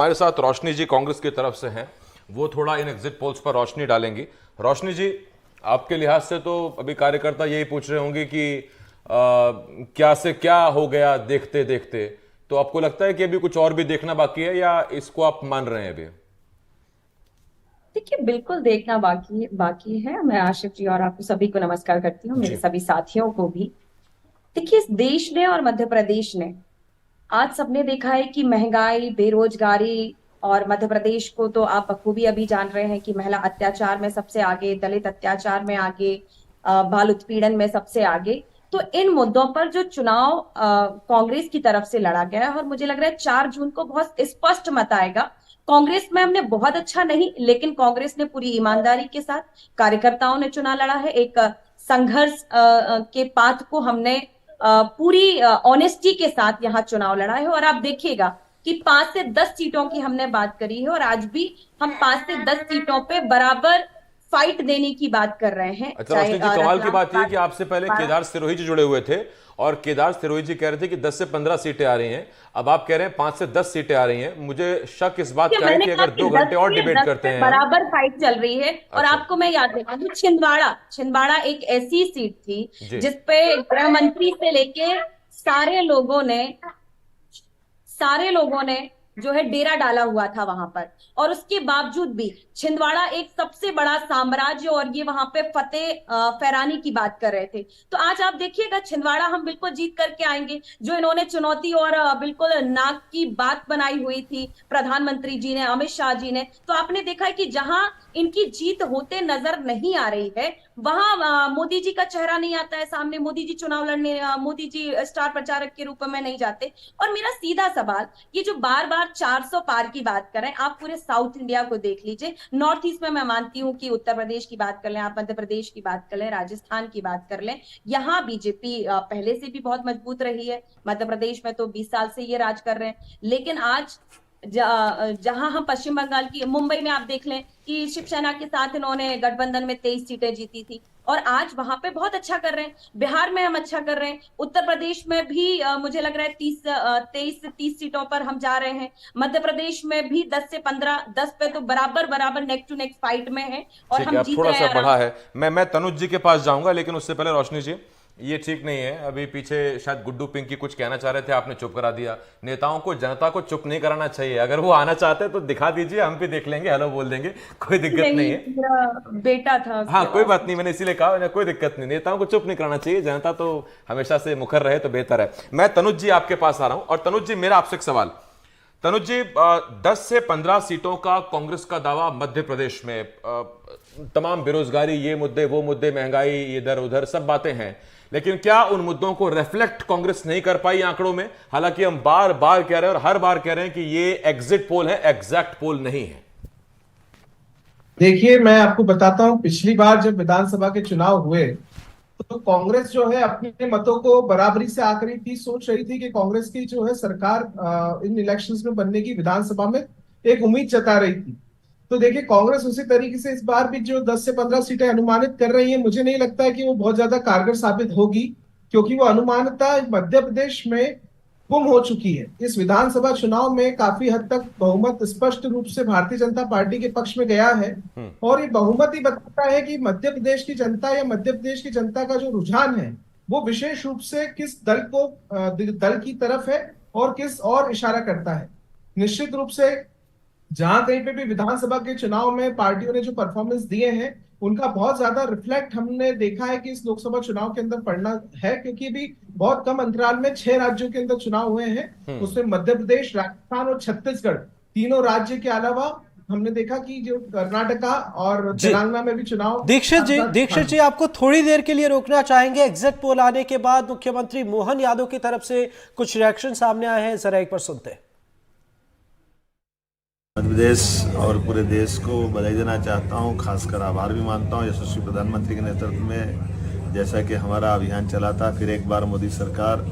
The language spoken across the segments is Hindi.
हमारे साथ रोशनी जी कांग्रेस की तरफ से हैं, वो थोड़ा इन एग्जिट पोल्स पर रोशनी डालेंगी। रोशनी जी, आपके लिहाज से तो अभी कार्यकर्ता यही पूछ रहे होंगे कि क्या से क्या हो गया देखते देखते, तो आपको लगता है कि अभी कुछ और भी देखना बाकी है या इसको आप मान रहे हैं अभी? देखिए, बिल्कुल देखना बाकी बाकी है। मैं आशिफ जी और आपको सभी को नमस्कार करती हूँ, मेरे जी। सभी साथियों को भी। देखिए, इस देश ने और मध्य प्रदेश ने आज सबने देखा है कि महंगाई, बेरोजगारी और मध्य प्रदेश को तो आप बखूबी अभी जान रहे हैं कि महिला अत्याचार में सबसे आगे, दलित अत्याचार में आगे, बाल उत्पीड़न में सबसे आगे। तो इन मुद्दों पर जो चुनाव कांग्रेस की तरफ से लड़ा गया है, और मुझे लग रहा है 4 जून को बहुत स्पष्ट मत आएगा। कांग्रेस में हमने बहुत अच्छा नहीं, लेकिन कांग्रेस ने पूरी ईमानदारी के साथ, कार्यकर्ताओं ने चुनाव लड़ा है। एक संघर्ष के पाथ को हमने पूरी ऑनेस्टी के साथ यहाँ चुनाव लड़ा है। और आप देखिएगा कि 5 से 10 सीटों की हमने बात करी है, और आज भी हम 5 से 10 सीटों पे बराबर फाइट देने की बात कर रहे हैं। अच्छा चाहे रोशनी जी, कमाल की रतलाम बात यह है कि आपसे पहले केदार सिरोही जी जुड़े हुए थे और केदार सिरोही जी कह रहे थे कि 10 से 15 सीटें आ रही हैं, अब आप कह रहे हैं 5 से 10 सीटें आ रही हैं। मुझे शक इस बात का है मैंने कि कहा अगर कि 2 घंटे और डिबेट 10 करते पे हैं हम। बराबर फाइट चल रही है। और अच्छा। आपको मैं याद दिला दूं, छिंदवाड़ा छिंदवाड़ा एक ऐसी सीट थी जी। जिसपे गृह मंत्री से लेके सारे लोगों ने सारे लोगों ने जो है डेरा डाला हुआ था वहां पर। और उसके बावजूद भी छिंदवाड़ा एक सबसे बड़ा साम्राज्य, और ये वहां पे फतेह फैरानी की बात कर रहे थे। तो आज आप देखिएगा, छिंदवाड़ा हम बिल्कुल जीत करके आएंगे। जो इन्होंने चुनौती और बिल्कुल नाक की बात बनाई हुई थी प्रधानमंत्री जी ने, अमित शाह जी ने, तो आपने देखा है कि जहां इनकी जीत होते नजर नहीं आ रही है, वहां मोदी जी का चेहरा नहीं आता है सामने। मोदी जी चुनाव लड़ने, मोदी जी स्टार प्रचारक के रूप में नहीं जाते। और मेरा सीधा सवाल, ये जो बार बार 400 पार की बात कर रहे हैं, आप पूरे साउथ इंडिया को देख लीजिए। नॉर्थ ईस्ट में मैं मानती हूँ कि उत्तर प्रदेश की बात कर लें, आप मध्य प्रदेश की बात कर लें, राजस्थान की बात कर लें, यहाँ बीजेपी पहले से भी बहुत मजबूत रही है। मध्य प्रदेश में तो 20 साल से ये राज कर रहे हैं। लेकिन आज जहां हम पश्चिम बंगाल की, मुंबई में आप देख लें कि शिवसेना के साथ इन्होंने गठबंधन में 23 सीटें जीती थी, और आज वहां पे बहुत अच्छा कर रहे हैं। बिहार में हम अच्छा कर रहे हैं। उत्तर प्रदेश में भी मुझे लग रहा है 23 से 30 सीटों पर हम जा रहे हैं। मध्य प्रदेश में भी 10 से 15, 10 पे तो बराबर बराबर नेक टू नेक फाइट में है, और ठीक है, हम अब जीत थोड़ा रहे सा हैं आराम बढ़ा से। है। मैं तनुज जी के पास जाऊंगा, लेकिन उससे पहले रोशनी जी, ये ठीक नहीं है। अभी पीछे शायद गुड्डू पिंकी कुछ कहना चाह रहे थे, आपने चुप करा दिया। नेताओं को, जनता को चुप नहीं कराना चाहिए। अगर वो आना चाहते हैं तो दिखा दीजिए, हम भी देख लेंगे, हेलो बोल देंगे, कोई दिक्कत नहीं नहीं, है। मेरा बेटा था हाँ उसके कोई पास। बात नहीं, मैंने इसीलिए कहा, कोई दिक्कत नहीं, नेताओं को चुप नहीं कराना चाहिए, जनता तो हमेशा से मुखर रहे तो बेहतर है। मैं तनुज जी आपके पास आ रहा हूं, और तनुज जी मेरा आपसे एक सवाल। तनुज जी, 10 से 15 सीटों का कांग्रेस का दावा मध्य प्रदेश में, तमाम बेरोजगारी, ये मुद्दे वो मुद्दे, महंगाई, इधर उधर सब बातें हैं, लेकिन क्या उन मुद्दों को रिफ्लेक्ट कांग्रेस नहीं कर पाई आंकड़ों में? हालांकि हम बार बार कह रहे हैं और हर बार कह रहे हैं कि ये एग्जिट पोल है, एग्जैक्ट पोल नहीं है। देखिए, मैं आपको बताता हूं, पिछली बार जब विधानसभा के चुनाव हुए तो कांग्रेस जो है अपने मतों को बराबरी से आंक रही थी। सोच रही थी कि कांग्रेस की जो है सरकार इन इलेक्शंस में बनने की, विधानसभा में एक उम्मीद जता रही थी। तो देखिए, कांग्रेस उसी तरीके से इस बार भी जो 10 से 15 सीटें अनुमानित कर रही है, मुझे नहीं लगता है कि वो बहुत ज्यादा कारगर साबित होगी, क्योंकि वो अनुमानता मध्य प्रदेश में गुम हो चुकी है। इस विधानसभा चुनाव में काफी हद तक बहुमत स्पष्ट रूप से भारतीय जनता पार्टी के पक्ष में गया है। और ये बहुमत ही बताता है कि मध्य प्रदेश की जनता, या मध्य प्रदेश की जनता का जो रुझान है, वो विशेष रूप से किस दल की तरफ है और किस और इशारा करता है। निश्चित रूप से जहां कहीं पे भी विधानसभा के चुनाव में पार्टियों ने जो परफॉर्मेंस दिए हैं, उनका बहुत ज्यादा रिफ्लेक्ट हमने देखा है कि इस लोकसभा चुनाव के अंदर पड़ना है, क्योंकि अभी बहुत कम अंतराल में 6 राज्यों के अंदर चुनाव हुए हैं। उसमें मध्य प्रदेश, राजस्थान और छत्तीसगढ़, तीनों राज्य के अलावा हमने देखा कि जो कर्नाटका और जी तेलंगाना में भी चुनाव दीक्षित साथ जी, साथ। हाँ दीक्षित जी। जी, आपको थोड़ी देर के लिए रोकना चाहेंगे। एग्जिट पोल आने के बाद मुख्यमंत्री मोहन यादव की तरफ से कुछ रिएक्शन सामने आए हैं, जरा एक बार सुनते हैं। मध्य प्रदेश और पूरे देश को बधाई देना चाहता हूं, खासकर आभार भी मानता हूं यशस्वी प्रधानमंत्री के नेतृत्व में। जैसा कि हमारा अभियान चला था, फिर एक बार मोदी सरकार,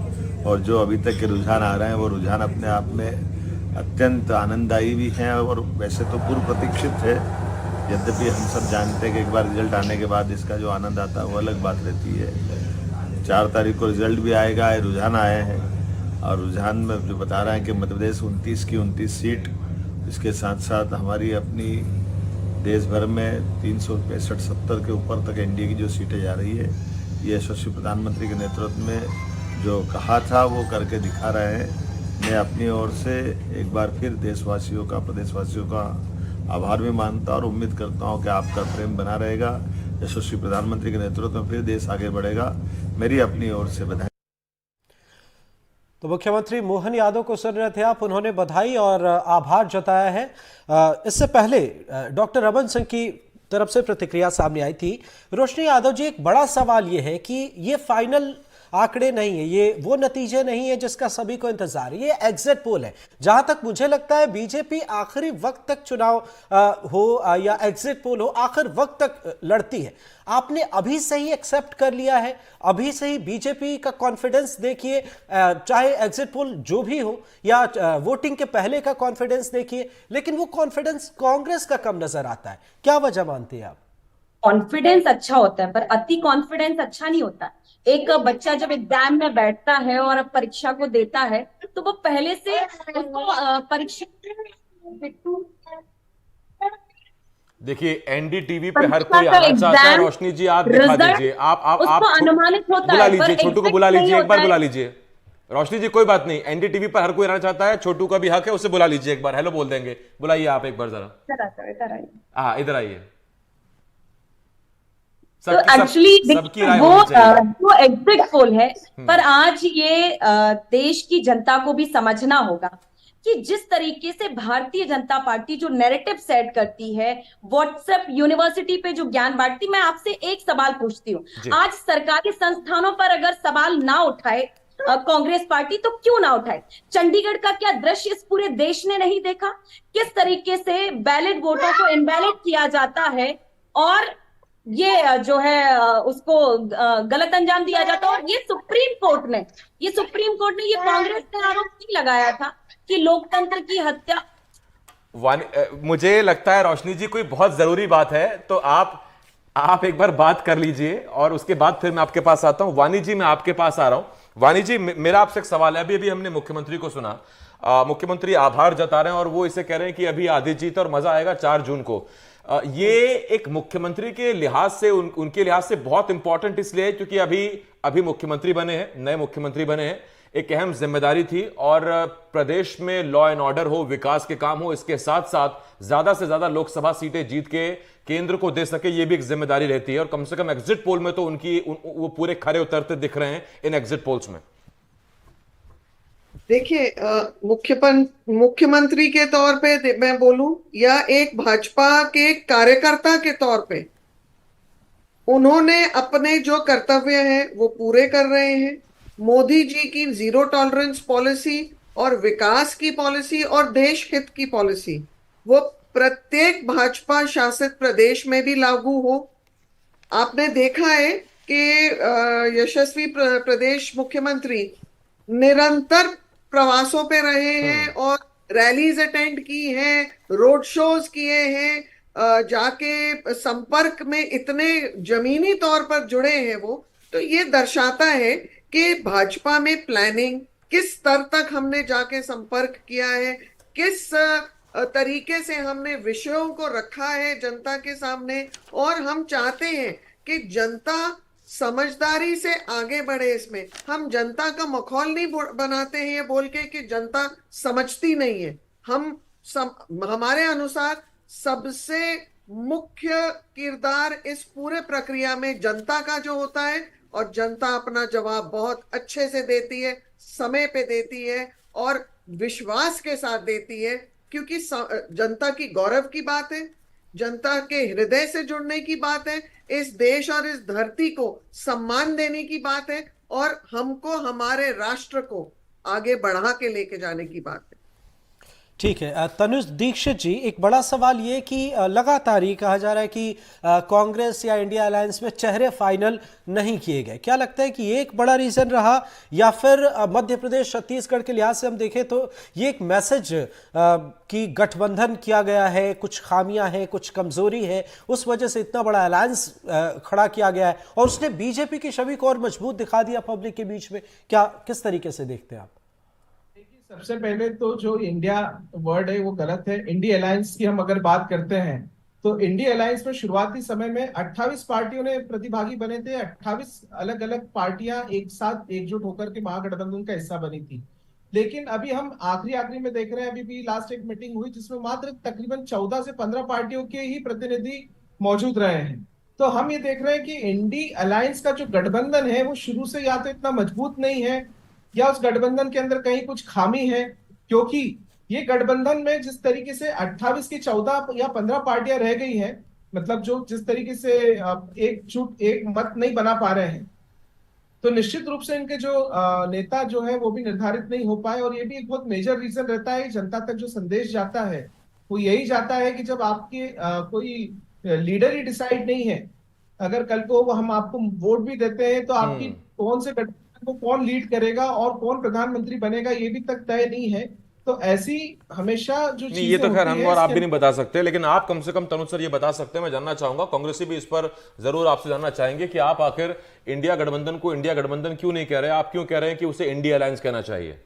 और जो अभी तक के रुझान आ रहे हैं, वो रुझान अपने आप में अत्यंत आनंददायी भी हैं और वैसे तो पूर्व प्रतीक्षित है। यद्यपि हम सब जानते हैं कि एक बार रिजल्ट आने के बाद इसका जो आनंद आता है वो अलग बात रहती है। 4 तारीख को रिजल्ट भी आएगा, रुझान आए हैं, और रुझान में जो बता रहे हैं कि मध्य प्रदेश 29 की 29 सीट इसके साथ साथ हमारी अपनी देश भर में 365-70 के ऊपर तक एनडीए की जो सीटें जा रही है, ये यशस्वी प्रधानमंत्री के नेतृत्व में जो कहा था वो करके दिखा रहे हैं। मैं अपनी ओर से एक बार फिर देशवासियों का, प्रदेशवासियों का आभार भी मानता और उम्मीद करता हूं कि आपका प्रेम बना रहेगा। यशस्वी प्रधानमंत्री के नेतृत्व में फिर देश आगे बढ़ेगा। मेरी अपनी ओर से बधाई। तो मुख्यमंत्री मोहन यादव को सुन रहे थे आप, उन्होंने बधाई और आभार जताया है। इससे पहले डॉक्टर रमन सिंह की तरफ से प्रतिक्रिया सामने आई थी। रोशनी यादव जी, एक बड़ा सवाल ये है कि ये फाइनल आंकड़े नहीं है, ये वो नतीजे नहीं है जिसका सभी को इंतजार है, ये एग्जिट पोल है। जहां तक मुझे लगता है बीजेपी आखिरी वक्त तक चुनाव हो या एग्जिट पोल हो, आखिर वक्त तक लड़ती है। आपने अभी से ही एक्सेप्ट कर लिया है, अभी से ही बीजेपी का कॉन्फिडेंस देखिए, चाहे एग्जिट पोल जो भी हो या वोटिंग के पहले का कॉन्फिडेंस देखिए, लेकिन वो कॉन्फिडेंस कांग्रेस का कम नजर आता है। क्या वजह मानते हैं आप? कॉन्फिडेंस अच्छा होता है पर अति कॉन्फिडेंस अच्छा नहीं होता। एक बच्चा जब एग्जाम में बैठता है और अब परीक्षा को देता है तो वो पहले से उसको परीक्षा, देखिए एनडीटीवी पे हर कोई आना चाहता है। रोशनी जी आप दिखा दीजिए, आप उसको अनुमानित होता बुला है, लीजिए, पर छोटू को exact बुला नहीं लीजिए, एक बार होता बुला है। लीजिए। रोशनी जी कोई बात नहीं, एनडीटीवी पर हर कोई आना चाहता है, छोटू का भी हक है, उसे बुला लीजिए एक बार, हेलो बोल देंगे। बुलाइए आप एक बार जरा। हाँ इधर आइए। तो एक्चुअली सबकी राय वो होनी चाहिए। वो एग्जिट पोल है, पर आज ये देश की जनता को भी समझना होगा कि जिस तरीके से भारतीय जनता पार्टी जो नैरेटिव सेट करती है, व्हाट्सएप यूनिवर्सिटी पे जो ज्ञान बांटती, मैं आपसे एक सवाल पूछती हूँ, आज सरकारी संस्थानों पर अगर सवाल ना उठाए कांग्रेस पार्टी तो क्यों ना उठाए? चंडीगढ़ का क्या दृश्य इस पूरे देश ने नहीं देखा? किस तरीके से बैलेट वोटों को इनवैलिड किया जाता है और ये जो है उसको गलत अंजाम दिया जाता है। और ये सुप्रीम कोर्ट ने ये कांग्रेस ने आरोप नहीं लगाया था कि लोकतंत्र की हत्या। मुझे लगता है रोशनी जी कोई बहुत जरूरी बात है, तो आप एक बार बात कर लीजिए और उसके बाद फिर मैं आपके पास आता हूं। वानी जी मैं आपके पास आ रहा हूं। वानी जी मेरा आपसे एक सवाल है, अभी हमने मुख्यमंत्री को सुना, मुख्यमंत्री आभार जता रहे हैं और वो इसे कह रहे हैं कि अभी आधी जीत और मजा आएगा 4 जून को। ये एक मुख्यमंत्री के लिहाज से उनके लिहाज से बहुत इंपॉर्टेंट इसलिए है क्योंकि अभी मुख्यमंत्री बने हैं, नए मुख्यमंत्री बने हैं, एक अहम जिम्मेदारी थी और प्रदेश में लॉ एंड ऑर्डर हो, विकास के काम हो, इसके साथ साथ ज्यादा से ज्यादा लोकसभा सीटें जीत के केंद्र को दे सके, ये भी एक जिम्मेदारी रहती है। और कम से कम एग्जिट पोल में तो वो पूरे खरे उतरते दिख रहे हैं इन एग्जिट पोल्स में। देखिए, मुख्यमंत्री के तौर पे मैं बोलूं या एक भाजपा के कार्यकर्ता के तौर पे, उन्होंने अपने जो कर्तव्य हैं वो पूरे कर रहे हैं। मोदी जी की जीरो टॉलरेंस पॉलिसी और विकास की पॉलिसी और देश हित की पॉलिसी वो प्रत्येक भाजपा शासित प्रदेश में भी लागू हो। आपने देखा है कि यशस्वी प्रदेश मुख्यमंत्री निरंतर प्रवासों पे रहे हैं और रैलीज अटेंड की हैं, रोड शोज किए हैं, जाके संपर्क में इतने जमीनी तौर पर जुड़े हैं वो। तो ये दर्शाता है कि भाजपा में प्लानिंग किस स्तर तक हमने जाके संपर्क किया है, किस तरीके से हमने विषयों को रखा है जनता के सामने, और हम चाहते हैं कि जनता समझदारी से आगे बढ़े। इसमें हम जनता का मखौल नहीं बनाते हैं ये बोल के कि जनता समझती नहीं है। हमारे अनुसार सबसे मुख्य किरदार इस पूरे प्रक्रिया में जनता का जो होता है, और जनता अपना जवाब बहुत अच्छे से देती है, समय पे देती है और विश्वास के साथ देती है, क्योंकि जनता की गौरव की बात है, जनता के हृदय से जुड़ने की बात है, इस देश और इस धरती को सम्मान देने की बात है, और हमको हमारे राष्ट्र को आगे बढ़ा के लेके जाने की बात है। ठीक है। तनुज दीक्षित जी, एक बड़ा सवाल ये कि लगातार ये कहा जा रहा है कि कांग्रेस या इंडिया अलायंस में चेहरे फाइनल नहीं किए गए। क्या लगता है कि ये एक बड़ा रीजन रहा, या फिर मध्य प्रदेश छत्तीसगढ़ के लिहाज से हम देखें तो ये एक मैसेज कि गठबंधन किया गया है, कुछ खामियां हैं, कुछ कमजोरी है, उस वजह से इतना बड़ा अलायंस खड़ा किया गया है और उसने बीजेपी की छवि को और मजबूत दिखा दिया पब्लिक के बीच में? क्या किस तरीके से देखते हैं आप? सबसे पहले तो जो इंडिया वर्ड है वो गलत है। इंडिया अलायंस की हम अगर बात करते हैं तो इंडिया अलायंस में शुरुआती समय में 28 पार्टियों ने प्रतिभागी बने थे। 28 अलग अलग पार्टियां एक साथ एकजुट होकर के महागठबंधन का हिस्सा बनी थी। लेकिन अभी हम आखिरी आखिरी में देख रहे हैं, अभी भी लास्ट एक मीटिंग हुई जिसमें मात्र तकरीबन 14 से 15 पार्टियों के ही प्रतिनिधि मौजूद रहे हैं। तो हम ये देख रहे हैं कि इंडी अलायंस का जो गठबंधन है वो शुरू से या तो इतना मजबूत नहीं है या उस गठबंधन के अंदर कहीं कुछ खामी है। क्योंकि ये गठबंधन में जिस तरीके से 28 की 14 या 15 पार्टियां रह गई हैं, मतलब जो जिस तरीके से एकजुट एक मत नहीं बना पा रहे हैं, तो निश्चित रूप से इनके जो नेता जो है वो भी निर्धारित नहीं हो पाए। और ये भी एक बहुत मेजर रीजन रहता है, जनता तक जो संदेश जाता है वो यही जाता है कि जब आपके कोई लीडर ही डिसाइड नहीं है, अगर कल को हम आपको वोट भी देते हैं तो आपकी कौन से गठबंधन को कौन लीड करेगा और कौन प्रधानमंत्री बनेगा ये भी तक तय नहीं है। तो ऐसी हमेशा जो नहीं, ये तो खैर हम और आप भी नहीं बता सकते, लेकिन आप कम से कम तनुज सर ये बता सकते हैं। मैं जानना चाहूंगा, कांग्रेसी भी इस पर जरूर आपसे जानना चाहेंगे कि आप आखिर इंडिया गठबंधन को इंडिया गठबंधन क्यों नहीं कह रहे, आप क्यों कह रहे हैं कि उसे इंडिया अलायंस कहना चाहिए?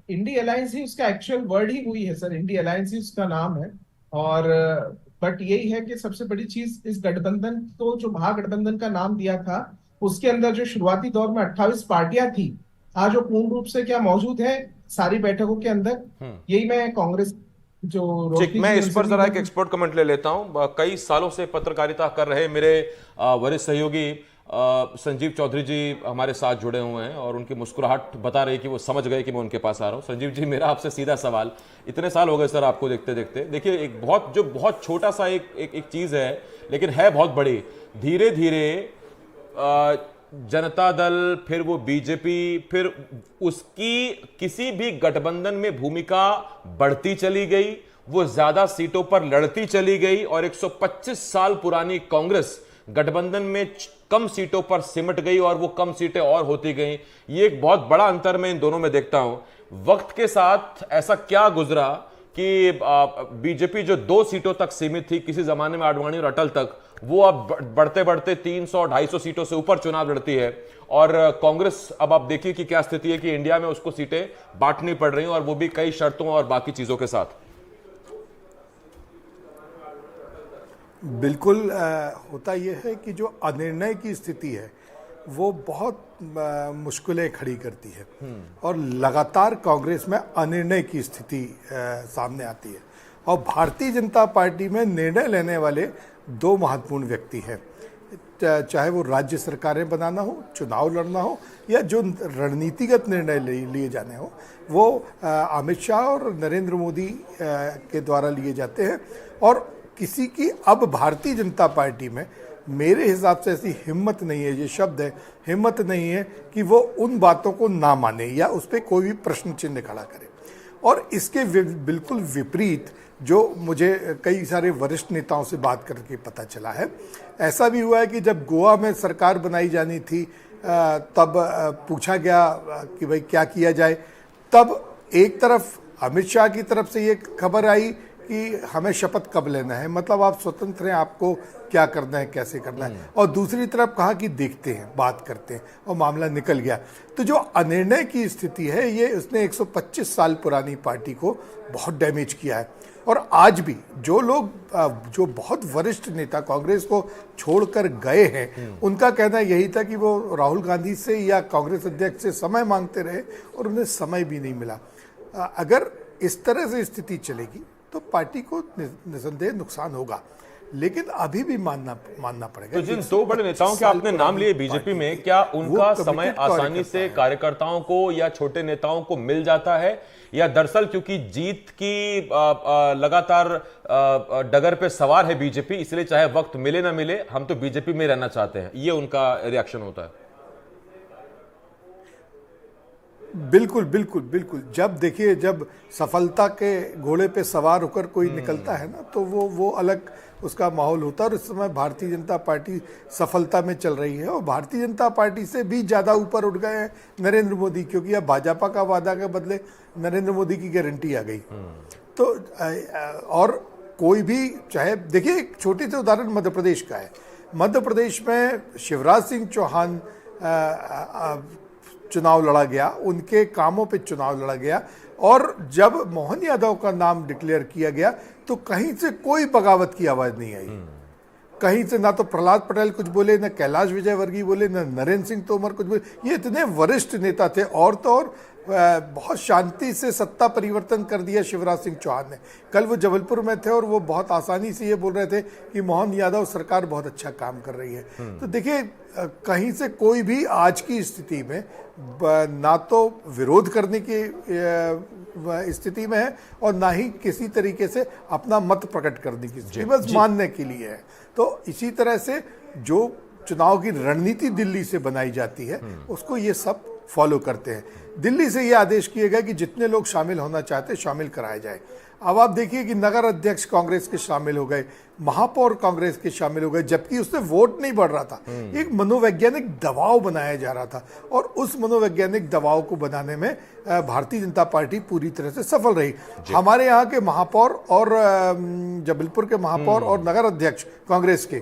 इंडिया अलायंस ही उसका एक्चुअल वर्ड ही हुई है सर, इंडिया अलायंस ही उसका नाम है। और बट यही है कि सबसे बड़ी चीज इस गठबंधन को जो महागठबंधन का नाम दिया था उसके अंदर जो शुरुआती दौर में 28 पार्टियां थी, आज वो पूर्ण रूप से क्या मौजूद है सारी बैठकों के अंदर, यही मैं कांग्रेस जो ठीक, मैं इस पर जरा एक एक्सपर्ट कमेंट ले लेता हूं। कई सालों से पत्रकारिता कर रहे मेरे वरिष्ठ सहयोगी संजीव चौधरी जी हमारे साथ जुड़े हुए हैं और उनकी मुस्कुराहट बता रही कि वो समझ गए कि मैं उनके पास आ रहा हूं। संजीव जी, मेरा आपसे सीधा सवाल, इतने साल हो गए सर आपको देखते देखते, देखिए एक बहुत छोटा सा एक चीज है लेकिन है बहुत बड़ी। धीरे धीरे जनता दल, फिर वो बीजेपी, फिर उसकी किसी भी गठबंधन में भूमिका बढ़ती चली गई, वो ज्यादा सीटों पर लड़ती चली गई और 125 साल पुरानी कांग्रेस गठबंधन में कम सीटों पर सिमट गई और वो कम सीटें और होती गई। ये एक बहुत बड़ा अंतर मैं इन दोनों में देखता हूं। वक्त के साथ ऐसा क्या गुजरा कि बीजेपी जो 2 सीटों तक सीमित थी किसी जमाने में, आडवाणी और अटल तक, वो अब बढ़ते बढ़ते 300-250 सीटों से ऊपर चुनाव लड़ती है। और कांग्रेस, अब आप देखिए कि क्या स्थिति है कि इंडिया में उसको सीटें बांटनी पड़ रही हैं और वो भी कई शर्तों और बाकी चीजों के साथ। बिल्कुल होता यह है कि जो अनिर्णय की स्थिति है वो बहुत मुश्किलें खड़ी करती है और लगातार कांग्रेस में अनिर्णय की स्थिति सामने आती है। और भारतीय जनता पार्टी में निर्णय लेने वाले 2 महत्वपूर्ण व्यक्ति हैं, चाहे वो राज्य सरकारें बनाना हो, चुनाव लड़ना हो, या जो रणनीतिगत निर्णय लिए जाने हो, वो अमित शाह और नरेंद्र मोदी के द्वारा लिए जाते हैं। और किसी की अब भारतीय जनता पार्टी में मेरे हिसाब से ऐसी हिम्मत नहीं है, ये शब्द है, हिम्मत नहीं है कि वो उन बातों को ना माने या उस पर कोई भी प्रश्न चिन्ह खड़ा करे। और इसके बिल्कुल विपरीत जो मुझे कई सारे वरिष्ठ नेताओं से बात करके पता चला है, ऐसा भी हुआ है कि जब गोवा में सरकार बनाई जानी थी तब पूछा गया कि भाई क्या किया जाए, तब एक तरफ अमित शाह की तरफ से ये खबर आई कि हमें शपथ कब लेना है, मतलब आप स्वतंत्र हैं, आपको क्या करना है, कैसे करना है, और दूसरी तरफ कहा कि देखते हैं, बात करते हैं, और मामला निकल गया। तो जो अनिर्णय की स्थिति है ये उसने 125 साल पुरानी पार्टी को बहुत डैमेज किया है। और आज भी जो लोग जो बहुत वरिष्ठ नेता कांग्रेस को छोड़कर गए हैं, उनका कहना यही था कि वो राहुल गांधी से या कांग्रेस अध्यक्ष से समय मांगते रहे और उन्हें समय भी नहीं मिला। अगर इस तरह से स्थिति चलेगी तो पार्टी को निसंदेह नुकसान होगा, लेकिन अभी भी मानना पड़ेगा। तो जिन 2 बड़े नेताओं के आपने नाम लिए बीजेपी में, क्या उनका समय आसानी से कार्यकर्ताओं को या छोटे नेताओं को मिल जाता है, या दरअसल क्योंकि जीत की लगातार डगर पे सवार है बीजेपी, इसलिए चाहे वक्त मिले ना मिले हम तो बीजेपी में रहना चाहते हैं, ये उनका रिएक्शन होता है? बिल्कुल बिल्कुल बिल्कुल। जब देखिए, जब सफलता के घोड़े पे सवार होकर कोई निकलता है ना, तो वो अलग उसका माहौल होता है। और इस समय भारतीय जनता पार्टी सफलता में चल रही है और भारतीय जनता पार्टी से भी ज़्यादा ऊपर उठ गए हैं नरेंद्र मोदी, क्योंकि अब भाजपा का वादा के बदले नरेंद्र मोदी की गारंटी आ गई। तो और कोई भी, चाहे देखिए एक छोटी सी उदाहरण मध्य प्रदेश का है। मध्य प्रदेश में शिवराज सिंह चौहान चुनाव लड़ा गया, उनके कामों पे चुनाव लड़ा गया। और जब मोहन यादव का नाम डिक्लेयर किया गया तो कहीं से कोई बगावत की आवाज नहीं आई। कहीं से ना तो प्रहलाद पटेल कुछ बोले, ना कैलाश विजयवर्गीय बोले, ना नरेंद्र सिंह तोमर कुछ बोले। ये इतने वरिष्ठ नेता थे। और तो और बहुत शांति से सत्ता परिवर्तन कर दिया शिवराज सिंह चौहान ने। कल वो जबलपुर में थे और वो बहुत आसानी से ये बोल रहे थे कि मोहन यादव सरकार बहुत अच्छा काम कर रही है। तो देखिए, कहीं से कोई भी आज की स्थिति में ना तो विरोध करने की स्थिति में है और ना ही किसी तरीके से अपना मत प्रकट करने की स्थिति, बस मानने के लिए है। तो इसी तरह से जो चुनाव की रणनीति दिल्ली से बनाई जाती है उसको ये सब फॉलो करते हैं। दिल्ली से ये आदेश किया गया कि जितने लोग शामिल होना चाहते शामिल कराए जाए। अब आप देखिए कि नगर अध्यक्ष कांग्रेस के शामिल हो गए, महापौर कांग्रेस के शामिल हो गए, जबकि उससे वोट नहीं बढ़ रहा था। एक मनोवैज्ञानिक दबाव बनाया जा रहा था और उस मनोवैज्ञानिक दबाव को बनाने में भारतीय जनता पार्टी पूरी तरह से सफल रही। हमारे यहाँ के महापौर और जबलपुर के महापौर और नगर अध्यक्ष कांग्रेस के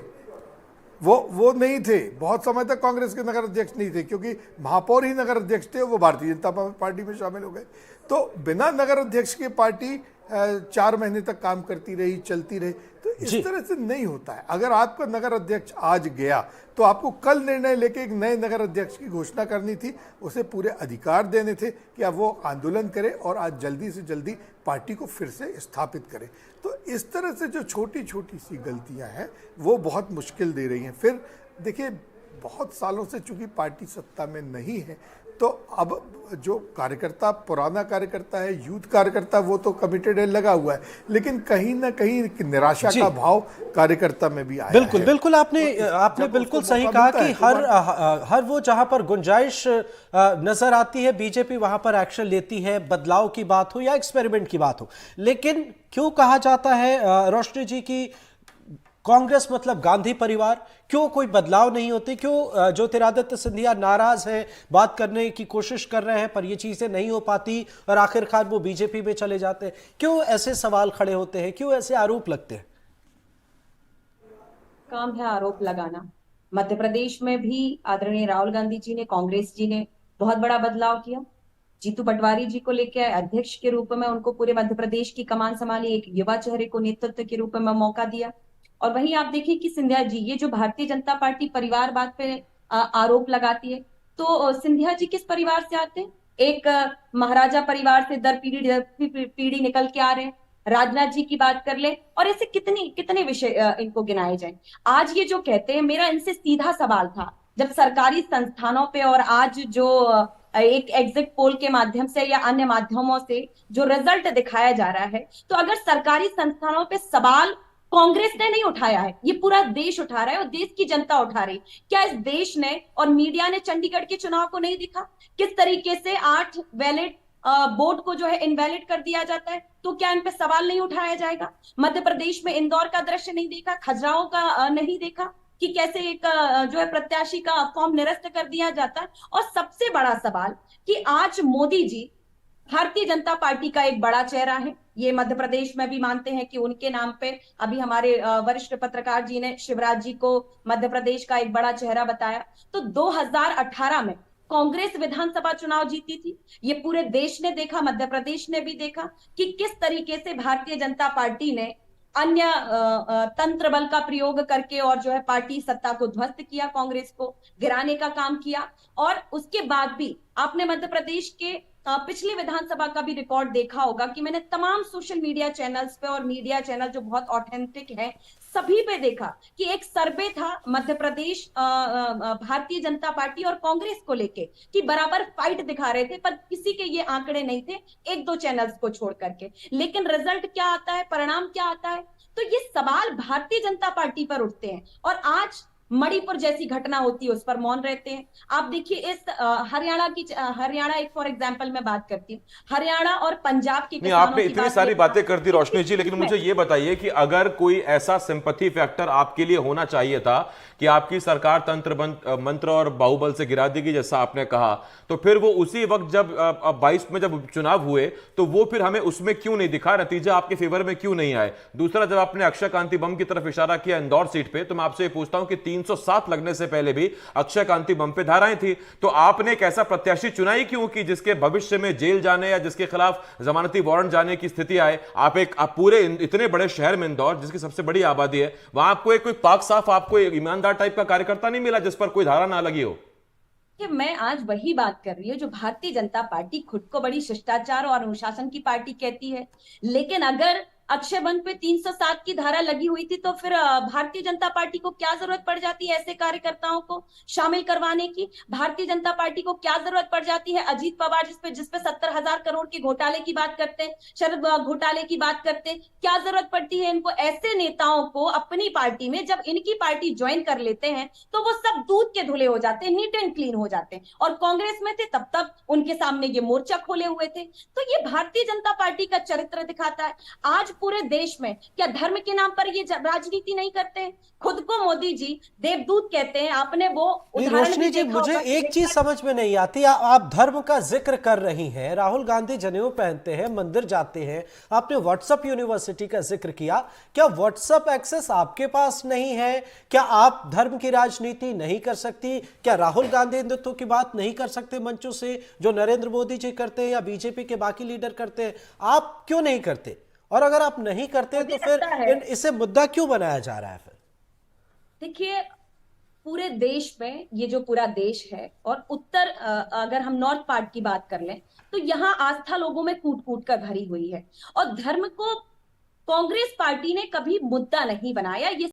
वो नहीं थे। बहुत समय तक कांग्रेस के नगर अध्यक्ष नहीं थे क्योंकि महापौर ही नगर अध्यक्ष थे, वो भारतीय जनता पार्टी में शामिल हो गए। तो बिना नगर अध्यक्ष के पार्टी 4 महीने तक काम करती रही, चलती रही। तो इस तरह से नहीं होता है। अगर आपका नगर अध्यक्ष आज गया तो आपको कल निर्णय लेके एक नए नगर अध्यक्ष की घोषणा करनी थी, उसे पूरे अधिकार देने थे कि अब वो आंदोलन करे और आज जल्दी से जल्दी पार्टी को फिर से स्थापित करे। तो इस तरह से जो छोटी छोटी सी गलतियां हैं वो बहुत मुश्किल दे रही हैं। फिर देखिए, बहुत सालों से चूंकि पार्टी सत्ता में नहीं है तो अब जो कार्यकर्ता, पुराना कार्यकर्ता है, यूथ कार्यकर्ता, वो तो कमिटेड है, लगा हुआ है, लेकिन कहीं ना कहीं निराशा का भाव कार्यकर्ता में भी आया बिल्कुल है। बिल्कुल आपने बिल्कुल सही कहा कि हर वो जहां पर गुंजाइश नजर आती है बीजेपी वहां पर एक्शन लेती है, बदलाव की बात हो या एक्सपेरिमेंट की बात हो। लेकिन क्यों कहा जाता है रोशनी जी की कांग्रेस मतलब गांधी परिवार? क्यों कोई बदलाव नहीं होते? क्यों ज्योतिरादित्य सिंधिया नाराज हैं, बात करने की कोशिश कर रहे हैं पर ये चीजें नहीं हो पाती और आखिरकार वो बीजेपी में चले जाते हैं? क्यों ऐसे सवाल खड़े होते हैं? क्यों ऐसे आरोप लगते हैं? काम है आरोप लगाना। मध्य प्रदेश में भी आदरणीय राहुल गांधी जी ने, कांग्रेस जी ने बहुत बड़ा बदलाव किया। जीतू पटवारी जी को लेकर अध्यक्ष के रूप में उनको पूरे मध्य प्रदेश की कमान संभाली, एक युवा चेहरे को नेतृत्व के रूप में मौका दिया। और वहीं आप देखिए कि सिंधिया जी, ये जो भारतीय जनता पार्टी परिवारवाद पे आरोप लगाती है, तो सिंधिया जी किस परिवार से आते हैं? एक महाराजा परिवार से दर पीढ़ी निकल के आ रहे हैं। राजनाथ जी की बात कर ले और ऐसे कितने विषय इनको गिनाए जाएं। आज ये जो कहते हैं, मेरा इनसे सीधा सवाल था, जब सरकारी संस्थानों पे और आज जो एक एग्जिट पोल के माध्यम से या अन्य माध्यमों से जो रिजल्ट दिखाया जा रहा है, तो अगर सरकारी संस्थानों पे सवाल कांग्रेस ने नहीं उठाया है, ये पूरा देश उठा रहा है और देश की जनता उठा रही। क्या इस देश ने और मीडिया ने चंडीगढ़ के चुनाव को नहीं देखा? किस तरीके से 8 वैलिड बोर्ड को जो है इनवैलिड कर दिया जाता है, तो क्या इन पे सवाल नहीं उठाया जाएगा? मध्य प्रदेश में इंदौर का दृश्य नहीं देखा, खजुराहो का नहीं देखा कि कैसे एक जो है प्रत्याशी का फॉर्म निरस्त कर दिया जाता है। और सबसे बड़ा सवाल कि आज मोदी जी भारतीय जनता पार्टी का एक बड़ा चेहरा है, ये मध्य प्रदेश में भी मानते हैं कि उनके नाम पे अभी हमारे वरिष्ठ पत्रकार जी ने शिवराज जी को मध्य प्रदेश का एक बड़ा चेहरा बताया। तो 2018 में कांग्रेस विधानसभा चुनाव जीती थी। ये पूरे देश ने देखा, मध्य प्रदेश ने भी देखा कि किस तरीके से भारतीय जनता पार्टी ने अन्य तंत्र बल का प्रयोग करके और जो है पार्टी सत्ता को ध्वस्त किया, कांग्रेस को गिराने का काम किया। और उसके बाद भी आपने मध्य प्रदेश के पिछली विधानसभा का भी रिकॉर्ड देखा होगा कि मैंने तमाम सोशल मीडिया चैनल्स पे और मीडिया चैनल जो बहुत ऑथेंटिक है सभी पे देखा कि एक सर्वे था मध्य प्रदेश भारतीय जनता पार्टी और कांग्रेस को लेके कि बराबर फाइट दिखा रहे थे, पर किसी के ये आंकड़े नहीं थे, 1-2 चैनल्स को छोड़ करके। लेकिन रिजल्ट क्या आता है, परिणाम क्या आता है? तो ये सवाल भारतीय जनता पार्टी पर उठते हैं। और आज मणिपुर जैसी घटना होती है उस पर मौन रहते हैं। आप देखिए इस हरियाणा एक फॉर एग्जांपल मैं बात करती हूँ, हरियाणा और पंजाब की नहीं, आपने इतनी सारी बातें कर दी रोशनी जी, लेकिन मुझे ये बताइए कि अगर कोई ऐसा सिंपैथी फैक्टर आपके लिए होना चाहिए था कि आपकी सरकार तंत्र मंत्र और बाहुबल से गिरा देगी जैसा आपने कहा, तो फिर वो उसी वक्त जब 22 में जब चुनाव हुए तो वो फिर हमें उसमें क्यों नहीं दिखा, नतीजा आपके फेवर में क्यों नहीं आए? दूसरा, जब आपने अक्षय कांति बम की तरफ इशारा किया इंदौर सीट पे, तो मैं आपसे ये पूछता हूं कि 3 307 लगने से पहले भी अक्षय कांति बम पे धाराएं थी। तो आपने एक ऐसा प्रत्याशी चुना ही क्यों कि जिसके भविष्य में जेल जाने या जिसके खिलाफ जमानती वारंट जाने की स्थिति आए? आप पूरे इतने बड़े शहर में, इंदौर जिसकी सबसे बड़ी आबादी है, वहां आपको कोई पाक साफ, आपको एक ईमानदार टाइप का कार्यकर्ता नहीं मिला जिस पर कोई धारा ना लगी हो? कि मैं आज वही बात कर रही हूँ जो भारतीय जनता पार्टी खुद को बड़ी शिष्टाचार और अनुशासन की पार्टी कहती है। लेकिन अगर अक्षय बंद पे 307 की धारा लगी हुई थी तो फिर भारतीय जनता पार्टी को क्या जरूरत पड़ जाती है ऐसे कार्यकर्ताओं को शामिल करवाने की? भारतीय जनता पार्टी को क्या जरूरत पड़ जाती है अजीत पवार जिसपे 70,000 करोड़ के घोटाले की बात करते हैं, शरद घोटाले की बात करते हैं, क्या जरूरत पड़ती है इनको? ऐसे नेताओं को अपनी पार्टी में जब इनकी पार्टी ज्वाइन कर लेते हैं तो वो सब दूध के धुले हो जाते हैं, नीट एंड क्लीन हो जाते हैं। और कांग्रेस में थे तब उनके सामने ये मोर्चा खोले हुए थे। तो ये भारतीय जनता पार्टी का चरित्र दिखाता है। आज पूरे देश में क्या धर्म के नाम पर ये राजनीति नहीं करते हैं? खुद को मोदी जी देवदूत कहते हैं। आपने वो उदाहरण रोशनी भी जी, देखा मुझे होगा। एक चीज समझ में नहीं आती, आप धर्म का जिक्र कर रही हैं, राहुल गांधी जनेऊ पहनते हैं, मंदिर जाते हैं, आपने व्हाट्सएप यूनिवर्सिटी का जिक्र किया। क्या व्हाट्सएप एक्सेस आपके पास नहीं है? क्या आप धर्म की राजनीति नहीं कर सकती? क्या राहुल गांधी हिंदुत्व की बात नहीं कर सकते मंचों से, जो नरेंद्र मोदी जी करते हैं या बीजेपी के बाकी लीडर करते हैं? आप क्यों नहीं करते? और अगर आप नहीं करते तो फिर इसे मुद्दा क्यों बनाया जा रहा है? फिर देखिए, पूरे देश में ये जो पूरा देश है और उत्तर अगर हम नॉर्थ पार्ट की बात कर लें तो यहाँ आस्था लोगों में कूट कूट कर भरी हुई है और धर्म को कांग्रेस पार्टी ने कभी मुद्दा नहीं बनाया। ये